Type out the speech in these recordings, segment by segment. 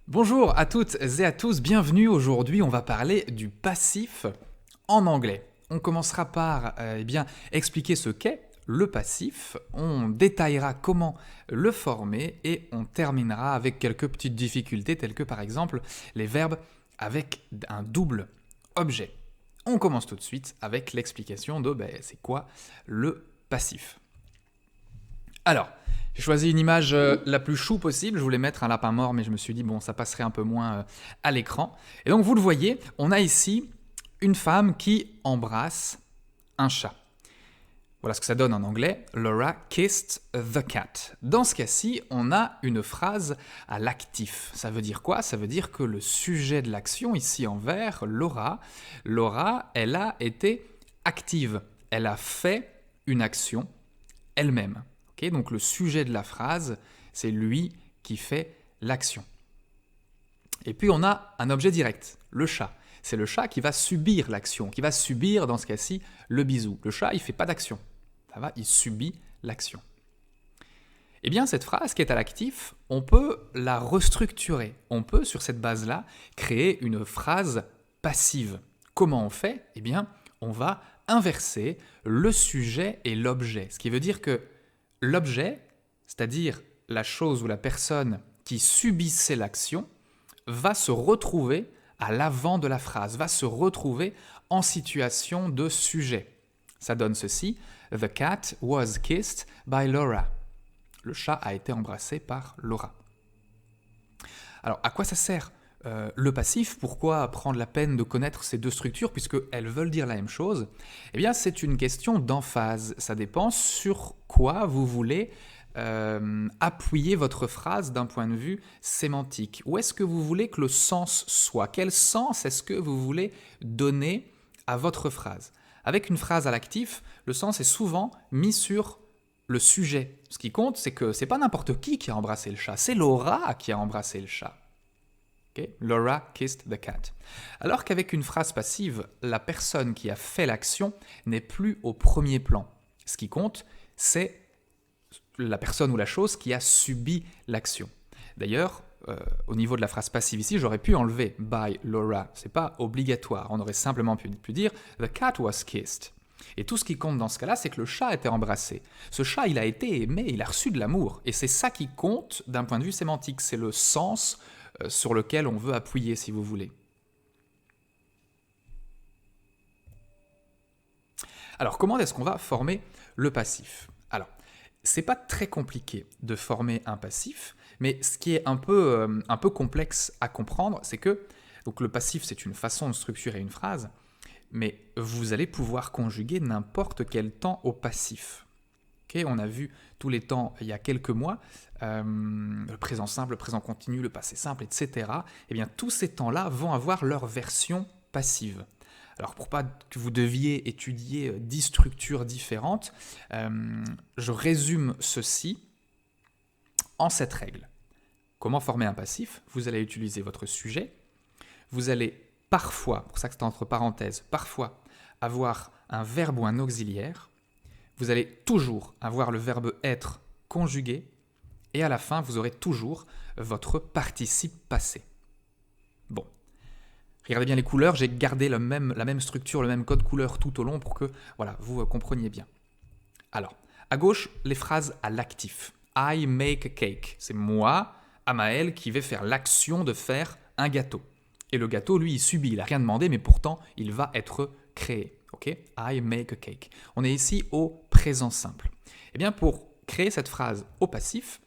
Bonjour à toutes et à tous, bienvenue. Aujourd'hui, on va parler du passif en anglais. On commencera par expliquer ce qu'est le passif, on détaillera comment le former et on terminera avec quelques petites difficultés telles que par exemple les verbes avec un double objet. On commence tout de suite avec l'explication de c'est quoi le passif. Alors, j'ai choisi une image la plus chou possible, je voulais mettre un lapin mort mais je me suis dit ça passerait un peu moins à l'écran. Et donc vous le voyez, on a ici une femme qui embrasse un chat. Voilà ce que ça donne en anglais, Laura kissed the cat. Dans ce cas-ci, on a une phrase à l'actif. Ça veut dire quoi? Ça veut dire que le sujet de l'action, ici en vert, Laura, elle a été active. Elle a fait une action elle-même. Okay, donc le sujet de la phrase, c'est lui qui fait l'action. Et puis on a un objet direct, le chat. C'est le chat qui va subir l'action, qui va subir dans ce cas-ci le bisou. Le chat, il ne fait pas d'action. Ça va, il subit l'action. Eh bien, cette phrase qui est à l'actif, on peut la restructurer. On peut, sur cette base-là, créer une phrase passive. Comment on fait? Eh bien, on va inverser le sujet et l'objet. Ce qui veut dire que l'objet, c'est-à-dire la chose ou la personne qui subissait l'action, va se retrouver à l'avant de la phrase, va se retrouver en situation de sujet. Ça donne ceci: The cat was kissed by Laura. Le chat a été embrassé par Laura. Alors, à quoi ça sert le passif? Pourquoi prendre la peine de connaître ces deux structures puisqu'elles veulent dire la même chose? Eh bien, c'est une question d'emphase. Ça dépend sur quoi vous voulez appuyer votre phrase d'un point de vue sémantique. Où est-ce que vous voulez que le sens soit? Quel sens est-ce que vous voulez donner à votre phrase? Avec une phrase à l'actif, le sens est souvent mis sur le sujet. Ce qui compte, c'est que c'est pas n'importe qui a embrassé le chat, c'est Laura qui a embrassé le chat. Okay? Laura kissed the cat. Alors qu'avec une phrase passive, la personne qui a fait l'action n'est plus au premier plan. Ce qui compte, c'est la personne ou la chose qui a subi l'action. D'ailleurs, au niveau de la phrase passive ici, j'aurais pu enlever by Laura. C'est pas obligatoire. On aurait simplement pu dire the cat was kissed. Et tout ce qui compte dans ce cas-là, c'est que le chat a été embrassé. Ce chat, il a été aimé, il a reçu de l'amour. Et c'est ça qui compte d'un point de vue sémantique. C'est le sens sur lequel on veut appuyer, si vous voulez. Alors, comment est-ce qu'on va former le passif? Alors, c'est pas très compliqué de former un passif, mais ce qui est un peu complexe à comprendre, c'est que donc le passif, c'est une façon de structurer une phrase, mais vous allez pouvoir conjuguer n'importe quel temps au passif. Okay, on a vu tous les temps il y a quelques mois, le présent simple, le présent continu, le passé simple, etc. Eh bien, tous ces temps-là vont avoir leur version passive. Alors, pour pas que vous deviez étudier 10 structures différentes, je résume ceci en cette règle. Comment former un passif? Vous allez utiliser votre sujet, vous allez parfois, pour ça que c'est entre parenthèses, parfois avoir un verbe ou un auxiliaire, vous allez toujours avoir le verbe être conjugué, et à la fin, vous aurez toujours votre participe passé. Bon. Regardez bien les couleurs, j'ai gardé la même structure, le même code couleur tout au long pour que vous compreniez bien. Alors, à gauche, les phrases à l'actif. I make a cake. C'est moi, Amael, qui vais faire l'action de faire un gâteau. Et le gâteau, lui, il subit, il n'a rien demandé, mais pourtant, il va être créé. Okay? I make a cake. On est ici au présent simple. Eh bien, pour créer cette phrase au passif,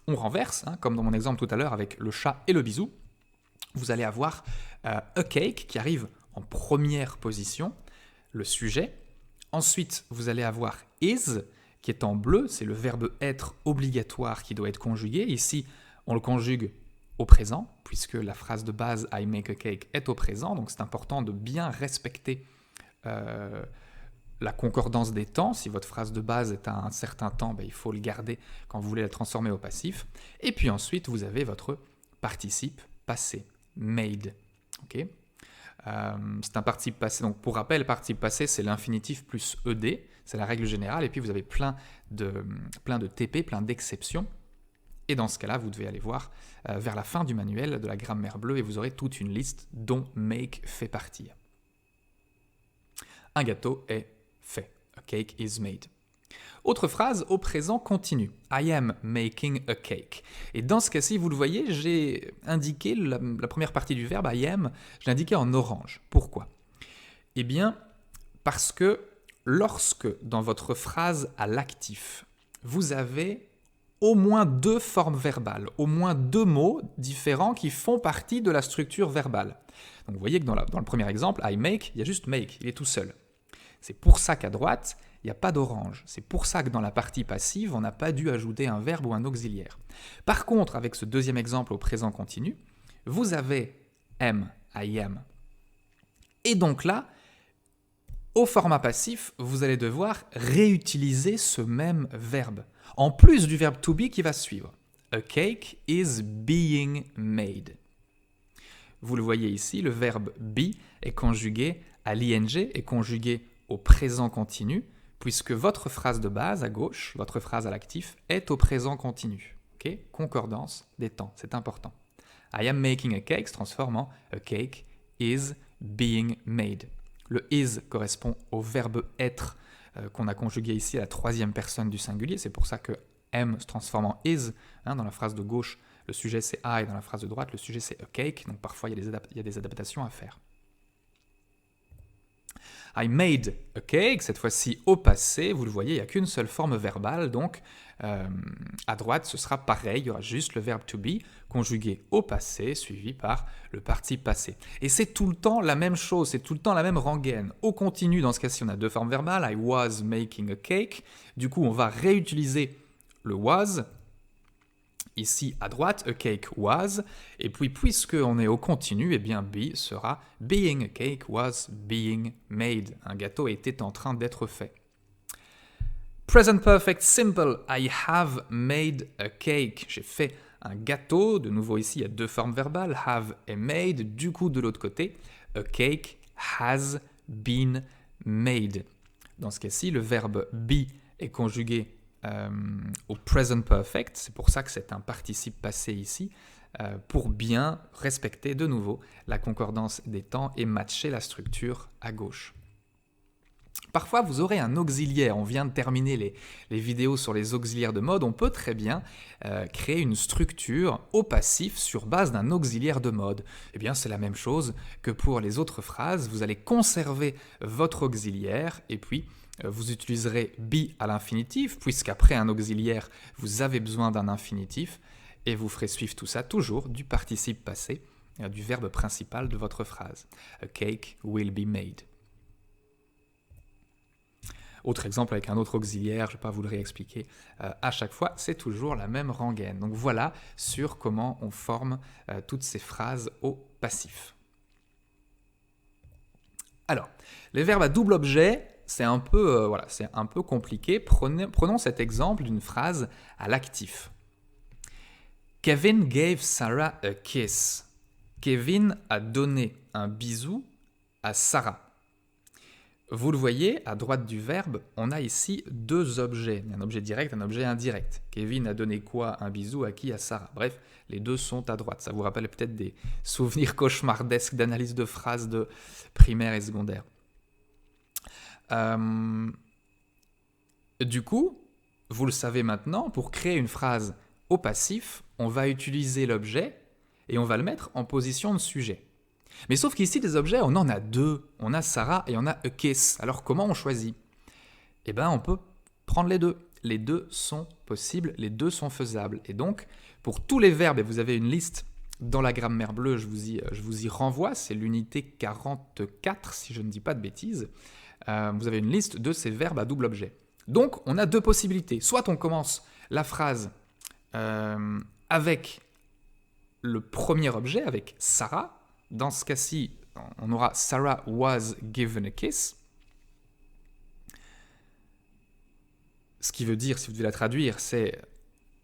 on renverse, comme dans mon exemple tout à l'heure avec le chat et le bisou. Vous allez avoir a cake qui arrive en première position, le sujet. Ensuite, vous allez avoir is qui est en bleu, c'est le verbe être obligatoire qui doit être conjugué. Ici, on le conjugue au présent, puisque la phrase de base I make a cake est au présent, donc c'est important de bien respecter la concordance des temps. Si votre phrase de base est à un certain temps, il faut le garder quand vous voulez la transformer au passif. Et puis ensuite, vous avez votre participe passé, made. Okay. C'est un participe passé. Donc pour rappel, participe passé, c'est l'infinitif plus ed, c'est la règle générale. Et puis vous avez plein de TP, plein d'exceptions. Et dans ce cas-là, vous devez aller voir vers la fin du manuel de la grammaire bleue et vous aurez toute une liste dont make fait partie. Un gâteau est fait. A cake is made. Autre phrase au présent continu. I am making a cake. Et dans ce cas-ci, vous le voyez, j'ai indiqué la première partie du verbe I am, je l'ai indiqué en orange. Pourquoi? Eh bien, parce que lorsque dans votre phrase à l'actif, vous avez au moins deux formes verbales, au moins deux mots différents qui font partie de la structure verbale. Donc vous voyez que dans le premier exemple, I make, il y a juste make, il est tout seul. C'est pour ça qu'à droite, il n'y a pas d'orange. C'est pour ça que dans la partie passive, on n'a pas dû ajouter un verbe ou un auxiliaire. Par contre, avec ce deuxième exemple au présent continu, vous avez am, I am. Et donc là, au format passif, vous allez devoir réutiliser ce même verbe, en plus du verbe to be qui va suivre. A cake is being made. Vous le voyez ici, le verbe be est conjugué à l'ing, est conjugué au présent continu, puisque votre phrase de base à gauche, votre phrase à l'actif, est au présent continu. Okay? Concordance des temps, c'est important. I am making a cake se transforme en a cake is being made. Le is correspond au verbe être qu'on a conjugué ici à la troisième personne du singulier. C'est pour ça que am se transforme en is. Dans la phrase de gauche, le sujet c'est I. Dans la phrase de droite, le sujet c'est a cake. Donc parfois, il y a des adaptations à faire. I made a cake, cette fois-ci au passé. Vous le voyez, il n'y a qu'une seule forme verbale. Donc à droite, ce sera pareil. Il y aura juste le verbe to be conjugué au passé, suivi par le participe passé. Et c'est tout le temps la même chose, c'est tout le temps la même rengaine. Au continu, dans ce cas-ci, on a deux formes verbales. I was making a cake. Du coup, on va réutiliser le was. Ici, à droite, a cake was. Et puis, puisqu'on est au continu, eh bien, be sera being. A cake was being made. Un gâteau était en train d'être fait. Present perfect simple. I have made a cake. J'ai fait un gâteau. De nouveau, ici, il y a deux formes verbales. Have et made. Du coup, de l'autre côté, a cake has been made. Dans ce cas-ci, le verbe be est conjugué au present perfect, c'est pour ça que c'est un participe passé ici, pour bien respecter de nouveau la concordance des temps et matcher la structure à gauche. Parfois, vous aurez un auxiliaire. On vient de terminer les vidéos sur les auxiliaires de mode. On peut très bien créer une structure au passif sur base d'un auxiliaire de mode. Eh bien, c'est la même chose que pour les autres phrases. Vous allez conserver votre auxiliaire et puis vous utiliserez be à l'infinitif, puisqu'après un auxiliaire, vous avez besoin d'un infinitif, et vous ferez suivre tout ça toujours du participe passé, du verbe principal de votre phrase. A cake will be made. Autre exemple avec un autre auxiliaire, je ne vais pas vous le réexpliquer à chaque fois, c'est toujours la même rengaine. Donc voilà sur comment on forme toutes ces phrases au passif. Alors, les verbes à double objet, c'est un peu compliqué. Prenons cet exemple d'une phrase à l'actif. Kevin gave Sarah a kiss. Kevin a donné un bisou à Sarah. Vous le voyez, à droite du verbe, on a ici deux objets. Un objet direct, un objet indirect. Kevin a donné quoi? Un bisou à qui? À Sarah. Bref, les deux sont à droite. Ça vous rappelle peut-être des souvenirs cauchemardesques d'analyse de phrases de primaire et secondaire. Du coup, vous le savez maintenant, pour créer une phrase au passif, on va utiliser l'objet et on va le mettre en position de sujet. Mais sauf qu'ici, des objets, on en a deux. On a Sarah et on a a kiss. Alors comment on choisit? Eh bien, on peut prendre les deux. Les deux sont possibles, les deux sont faisables. Et donc, pour tous les verbes, et vous avez une liste dans la grammaire bleue, je vous y renvoie, c'est l'unité 44, si je ne dis pas de bêtises. Vous avez une liste de ces verbes à double objet. Donc, on a deux possibilités. Soit on commence la phrase avec le premier objet, avec Sarah. Dans ce cas-ci, on aura Sarah was given a kiss. Ce qui veut dire, si vous devez la traduire, c'est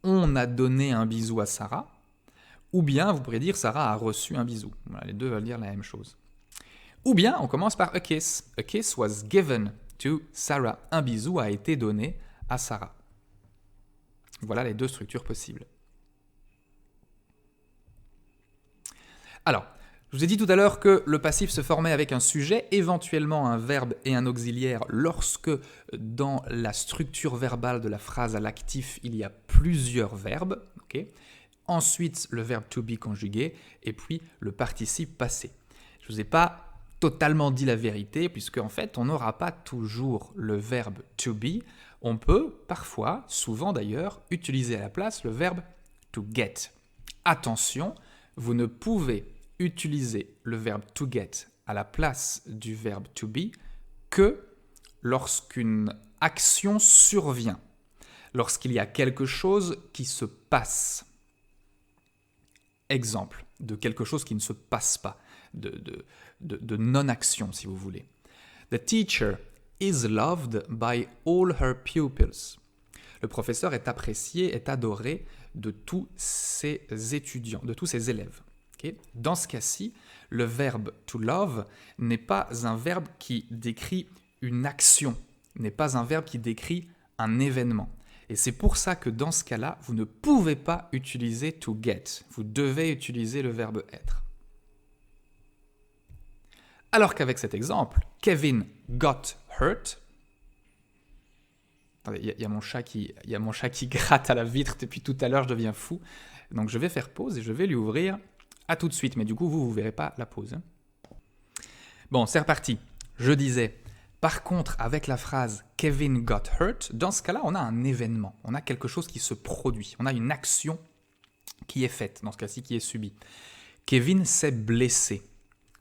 on a donné un bisou à Sarah. Ou bien, vous pourrez dire Sarah a reçu un bisou. Voilà, les deux veulent dire la même chose. Ou bien, on commence par a kiss. A kiss was given to Sarah. Un bisou a été donné à Sarah. Voilà les deux structures possibles. Alors, je vous ai dit tout à l'heure que le passif se formait avec un sujet, éventuellement un verbe et un auxiliaire lorsque dans la structure verbale de la phrase à l'actif, il y a plusieurs verbes. Okay. Ensuite, le verbe to be conjugué et puis le participe passé. Je ne vous ai pas totalement dit la vérité puisque en fait, on n'aura pas toujours le verbe to be. On peut parfois, souvent d'ailleurs, utiliser à la place le verbe to get. Attention, vous ne pouvez utiliser le verbe to get à la place du verbe to be que lorsqu'une action survient, lorsqu'il y a quelque chose qui se passe. Exemple de quelque chose qui ne se passe pas, de non-action si vous voulez. The teacher is loved by all her pupils. Le professeur est apprécié, est adoré de tous ses étudiants, de tous ses élèves. Okay. Dans ce cas-ci, le verbe to love n'est pas un verbe qui décrit une action, n'est pas un verbe qui décrit un événement. Et c'est pour ça que dans ce cas-là, vous ne pouvez pas utiliser to get. Vous devez utiliser le verbe être. Alors qu'avec cet exemple, Kevin got hurt. Il y a mon chat qui gratte à la vitre depuis tout à l'heure, je deviens fou. Donc je vais faire pause et je vais lui ouvrir. À tout de suite, mais du coup, vous ne verrez pas la pause. Bon, c'est reparti. Je disais, par contre, avec la phrase « Kevin got hurt », dans ce cas-là, on a un événement, on a quelque chose qui se produit, on a une action qui est faite, dans ce cas-ci, qui est subie. Kevin s'est blessé.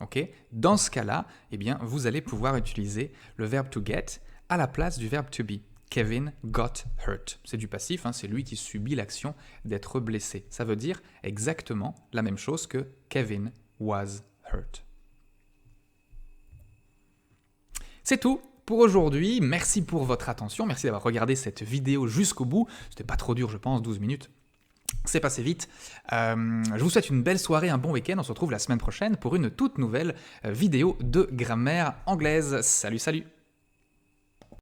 Okay. Dans ce cas-là, eh bien, vous allez pouvoir utiliser le verbe to get à la place du verbe to be. Kevin got hurt. C'est du passif, hein, c'est lui qui subit l'action d'être blessé. Ça veut dire exactement la même chose que Kevin was hurt. C'est tout pour aujourd'hui. Merci pour votre attention. Merci d'avoir regardé cette vidéo jusqu'au bout. C'était pas trop dur, je pense, 12 minutes. C'est passé vite. Je vous souhaite une belle soirée, un bon week-end. On se retrouve la semaine prochaine pour une toute nouvelle vidéo de grammaire anglaise. Salut, salut!